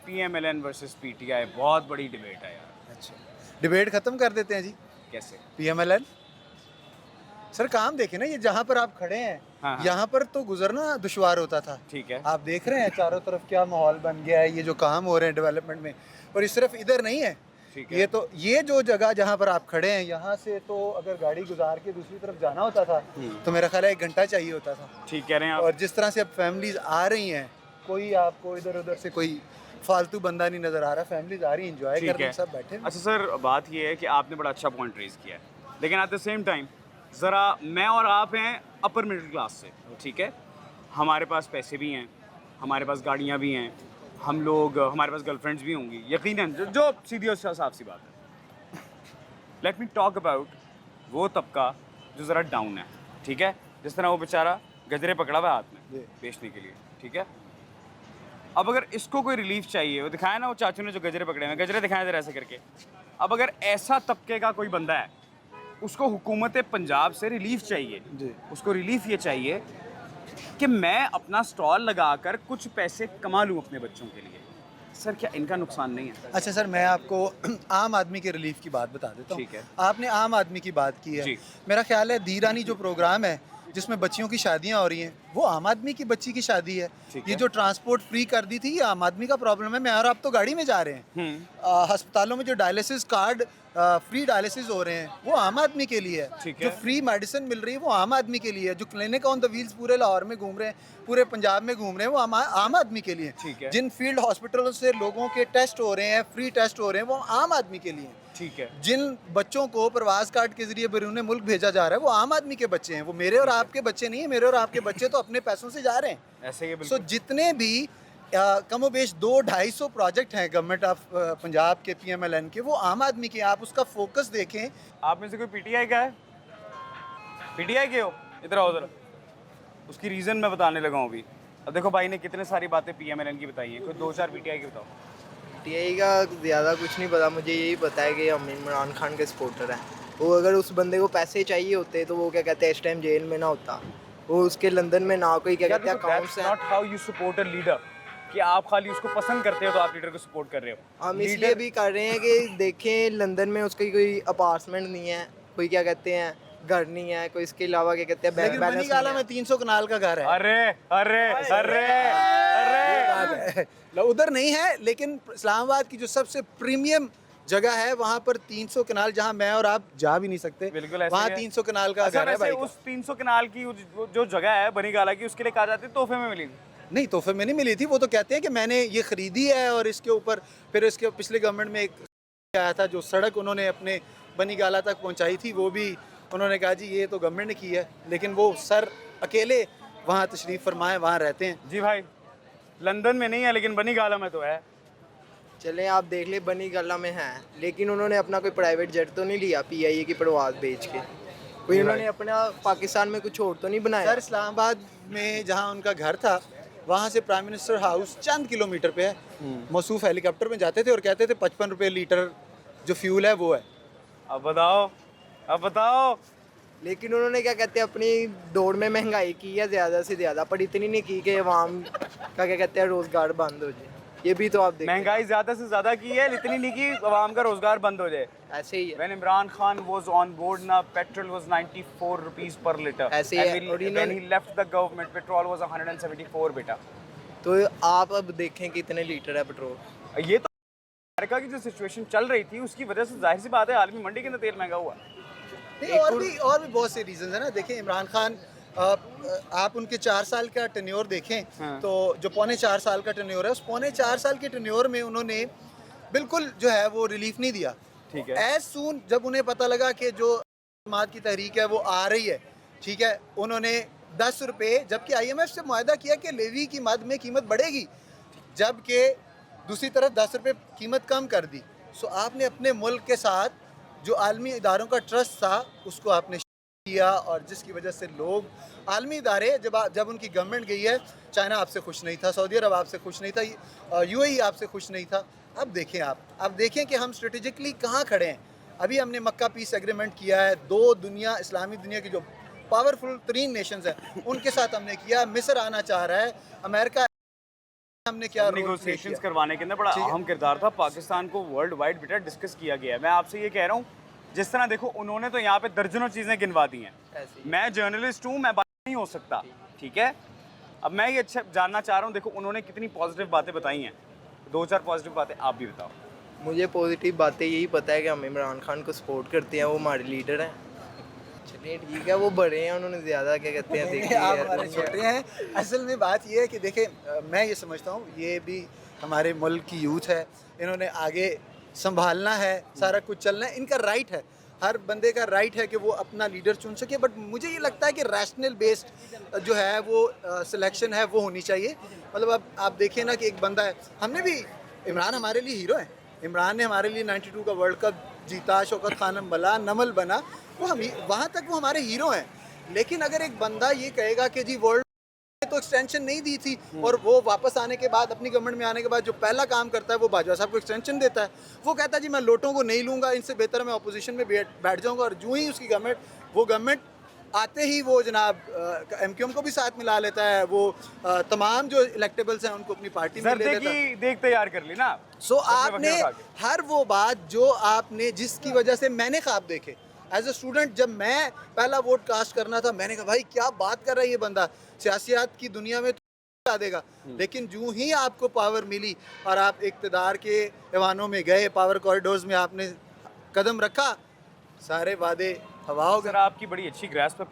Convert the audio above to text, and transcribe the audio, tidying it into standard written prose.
PMLN versus PTI बहुत बड़ी debate है यार। अच्छा, डिबेट खत्म कर देते हैं जी। कैसे? पीएमएलएन सर, काम देखें ना, ये जहाँ पर आप खड़े हैं, हाँ, हाँ। यहाँ पर तो गुजरना दुश्वार होता था। ठीक है। आप देख रहे हैं चारों तरफ क्या माहौल बन गया है, ये जो काम हो रहे हैं डेवलपमेंट में, और ये सिर्फ इधर नहीं है। ठीक है। ये जो जगह जहाँ पर आप खड़े हैं, यहाँ से तो अगर गाड़ी गुजार के दूसरी तरफ जाना होता था तो मेरा ख्याल है 1 घंटा चाहिए होता था। ठीक कह रहे हैं आप। और जिस तरह से अब फैमिलीज आ रही हैं, कोई आपको इधर उधर से कोई फालतू बंदा नहीं नजर आ रहा, फैमिलीज आ रही हैं, एंजॉय ठीक कर रही है। हैं, सब बैठे हैं। अच्छा सर, बात ये है कि आपने बड़ा अच्छा पॉइंट रेज किया है, लेकिन एट द सेम टाइम ज़रा मैं और आप हैं अपर मिडिल क्लास से, ठीक है। हमारे पास पैसे भी हैं, हमारे पास गाड़ियाँ भी हैं, हमारे पास गर्लफ्रेंड्स भी होंगी यकीनन, जो सीधी और साफ सी बात है। लेट मी टॉक अबाउट वो तबका जो ज़रा डाउन है, ठीक है। जिस तरह वो बेचारा गजरे पकड़ा हुआ है हाथ में बेचने के लिए, ठीक है। अब अगर इसको कोई रिलीफ चाहिए, वो दिखाया ना वो चाचू ने जो गजरे पकड़े हैं, गजरे दिखाए ज़रा ऐसे करके। अब अगर ऐसा तबके का कोई बंदा है, उसको हुकूमत पंजाब से रिलीफ चाहिए, उसको रिलीफ ये चाहिए कि मैं अपना स्टॉल लगाकर कुछ पैसे कमा लूँ अपने बच्चों के लिए। सर क्या इनका नुकसान नहीं है? अच्छा सर, मैं आपको आम आदमी के रिलीफ की बात बता देता हूँ। ठीक है। आपने आम आदमी की बात की है, जी। मेरा ख्याल है धीरानी जो प्रोग्राम है जिसमें बच्चियों की शादियां हो रही हैं, वो आम आदमी की बच्ची की शादी है। ठीक ये है। जो ट्रांसपोर्ट फ्री कर दी थी, ये आम आदमी का प्रॉब्लम है। मैं और आप तो गाड़ी में जा रहे हैं। अस्पतालों में जो डायलिसिस कार्ड फ्री डायलिसिस हो रहे हैं, वो आम आदमी के लिए है। ठीक जो है। फ्री मेडिसिन मिल रही है, वो आम आदमी के लिए है। जो क्लिनिक ऑन द व्हील्स पूरे लाहौर में घूम रहे हैं, पूरे पंजाब में घूम रहे हैं, वो आम आदमी के लिए ठीक है। है। जिन फील्ड हॉस्पिटलों से लोगों के टेस्ट हो रहे हैं, फ्री टेस्ट हो रहे हैं, वो आम आदमी के लिए हैं। ठीक है। जिन बच्चों को प्रवास कार्ड के जरिए बैरून मुल्क भेजा जा रहा है, वो आम आदमी के बच्चे हैं। वो मेरे और आपके बच्चे नहीं है। मेरे और आपके बच्चे तो अपने पैसों से जा रहे हैं। ऐसे ही सो बिल्कुल। जितने भी कमोबेश 200-250 प्रोजेक्ट हैं गवर्नमेंट ऑफ पंजाब के पीएमएलएन के, वो आम आदमी के। आप उसका फोकस देखें। आप में से कोई पीटीआई का है? पीटीआई के हो? इधर आओ जरा। उसकी रीज़न मैं बताने लगा हूँ अभी। अब देखो भाई ने कितने सारी बातें पीएमएलएन की बताई हैं, कोई 2-4 पीटीआई की बताओ। टीआई का ज़्यादा कुछ नहीं पता मुझे, यही पता है कि हम इमरान खान के सपोर्टर हैं। वो अगर उस बंदे को पैसे चाहिए होते तो वो क्या कहते हैं इस टाइम जेल में ना होता। वो उसके लंदन में ना कोई क्या कहते हैं अकाउंट्स हैं। Not how you support a leader कि आप खाली उसको पसंद करते हो तो आप लीडर को सपोर्ट कर रहे हो। हम इसलिए भी कर रहे हैं कि देखें लंदन में उसकी कोई अपार्टमेंट नहीं है, कोई क्या कहते हैं घर नहीं है, कोई इसके अलावा क्या कहते हैं बैंक लेकिन बैलेंस बनीगाला में 300 कनाल का घर है। अरे अरे अरे अरे उधर नहीं है, लेकिन इस्लामाबाद की जो सबसे प्रीमियम जगह है, वहाँ पर 300 कनाल, जहाँ मैं और आप जा भी नहीं सकते, बिल्कुल ऐसे वहाँ ही है। 300 कनाल का अच्छा, घर है वैसे भाई का। उस 300 कनाल की जो जगह है बनीगाला की, उसके लिए कहा जाती है तोहफे में मिली थी। नहीं, तोहफे में नहीं मिली थी। वो तो कहते हैं कि मैंने ये खरीदी है, और इसके ऊपर फिर इसके पिछले गवर्नमेंट में एक आया था, जो सड़क उन्होंने अपने बनीगाला तक पहुंचाई थी, वो भी उन्होंने कहा जी ये तो गवर्नमेंट ने की है। लेकिन वो सर अकेले वहाँ तशरीफ़ फरमाए, वहाँ रहते हैं। जी भाई, लंदन में नहीं है लेकिन बनीगाला में तो है। चलें आप देख ले बनी गला में है, लेकिन उन्होंने अपना कोई प्राइवेट जेट तो नहीं लिया पीआईए की प्रवास बेच के। कोई उन्होंने अपना पाकिस्तान में कुछ और तो नहीं बनाया। सर इस्लामाबाद में जहाँ उनका घर था, वहाँ से प्राइम मिनिस्टर हाउस चंद किलोमीटर पे है। मौसूफ हेलीकॉप्टर में जाते थे और कहते थे 55 रुपये लीटर जो फ्यूल है वो है। अब बताओ, अब बताओ। लेकिन उन्होंने क्या कहते हैं अपनी दौड़ में महंगाई की है ज़्यादा से ज़्यादा, पर इतनी नहीं की कि अवाम का क्या कहते हैं रोज़गार बंद हो जाए। ये भी तो आप देखें। महंगाई ज्यादा से ज्यादा की है, इतनी नहीं की आवाम का रोजगार बंद हो जाए। ऐसे ही है। When Imran Khan was on board, na petrol was 94 rupees per liter. ऐसे ही है। And और when इन्होंने he left the government, petrol was 174 बेटा। तो आप अब देखें कितने लीटर है पेट्रोल। ये तो अमेरिका की जो सिचुएशन चल रही थी उसकी वजह से जाहिर सी बात है आलमी मंडी के अंदर तेल महंगा हुआ। नहीं, और भी बहुत से रीजन है ना। देखें इमरान खान, आप उनके 4 साल का टेन्योर देखें, तो जो 4.25 साल का टेन्योर है, उस 4.25 साल के टेन्योर में उन्होंने बिल्कुल जो है वो रिलीफ नहीं दिया। ठीक है। एज सून जब उन्हें पता लगा कि जो जमात की तहरीक है वो आ रही है, ठीक है, उन्होंने 10 रुपये, जबकि IMF से मुआहदा किया कि लेवी की मद में कीमत बढ़ेगी, जबकि दूसरी तरफ 10 रुपये कीमत कम कर दी। सो आपने अपने मुल्क के साथ जो आलमी इदारों का ट्रस्ट था उसको आपने किया, और जिसकी वजह से लोग आलमी इदारे, जब उनकी गवर्नमेंट गई है, चाइना आपसे खुश नहीं था, सऊदी अरब आपसे खुश नहीं था, UAE आपसे खुश नहीं था। अब देखें अब देखें कि हम स्ट्रेटेजिकली कहाँ खड़े हैं। अभी हमने मक्का पीस एग्रीमेंट किया है, 2 दुनिया इस्लामी दुनिया की जो पावरफुल तरीन नेशंस हैं उनके साथ हमने किया। मिस्र आना चाह रहा है, अमेरिका हमने क्या रोल प्ले निगोशिएशंस किया। करवाने के अंदर बड़ा ठीक है। अहम किरदार था। पाकिस्तान को वर्ल्ड वाइड बेटा डिस्कस किया गया है। मैं आपसे ये कह रहा हूँ, जिस तरह देखो उन्होंने तो यहाँ पे दर्जनों चीज़ें गिनवा दी हैं। ऐसे ही। मैं जर्नलिस्ट हूँ, मैं बात नहीं हो सकता, ठीक है। अब मैं ये अच्छा जानना चाह रहा हूँ, देखो उन्होंने कितनी पॉजिटिव बातें बताई हैं, 2-4 पॉजिटिव बातें आप भी बताओ। मुझे पॉजिटिव बातें यही पता है कि हम इमरान खान को सपोर्ट करते हैं, वो हमारे लीडर हैं। चलिए ठीक है, वो बड़े हैं, उन्होंने ज़्यादा क्या कहते हैं देखिए आप यार, हमारे छोटे हैं। असल में बात ये है कि देखें, मैं ये समझता हूँ ये भी हमारे मुल्क की यूथ है, इन्होंने आगे संभालना है, सारा कुछ चलना है, इनका राइट है, हर बंदे का राइट है कि वो अपना लीडर चुन सके। बट मुझे ये लगता है कि रैशनल बेस्ड जो है वो सिलेक्शन है वो होनी चाहिए। मतलब अब आप देखिए ना कि एक बंदा है, हमने भी, इमरान हमारे लिए हीरो है, इमरान ने हमारे लिए 92 का वर्ल्ड कप जीता, शौकत खानम बना, नमल बना, वो हम वहाँ तक वो हमारे हीरो हैं। लेकिन अगर एक बंदा ये कहेगा कि जी वर्ल्ड तो एक्सटेंशन नहीं दी थी, और वो वापस आने के बाद, अपनी गवर्नमेंट में आने के बाद जो पहला काम करता है वो बाजवा साहब को एक्सटेंशन देता है। वो कहता है जी मैं लोटों को नहीं लूँगा, इनसे बेहतर मैं अपोजिशन में बैठ जाऊँगा। और जो ही उसकी गवर्नमेंट आते ही वो जनाब MQM को भी साथ मिला लेता है, वो तमाम जो इलेक्टेबल्स हैं उनको अपनी पार्टी में ले जर्दे लेता है। की देख तैयार कर ली ना। सो बकरे आपने बकरे उठा के। हर वो बात जो आपने, जिसकी वजह से मैंने ख्वाब देखे एज ए स्टूडेंट, जब मैं पहला वोट कास्ट करना था, मैंने कहा भाई क्या बात कर रहा है ये बंदा, सियासियात की दुनिया में तो देगा। लेकिन जो ही आपको पावर मिली और आप इक़्तिदार के ऐवानों में गए, पावर कॉरिडोर्स में आपने कदम रखा, सारे वादे हवा हो गए। सर आपकी बड़ी अच्छी ग्रास्प है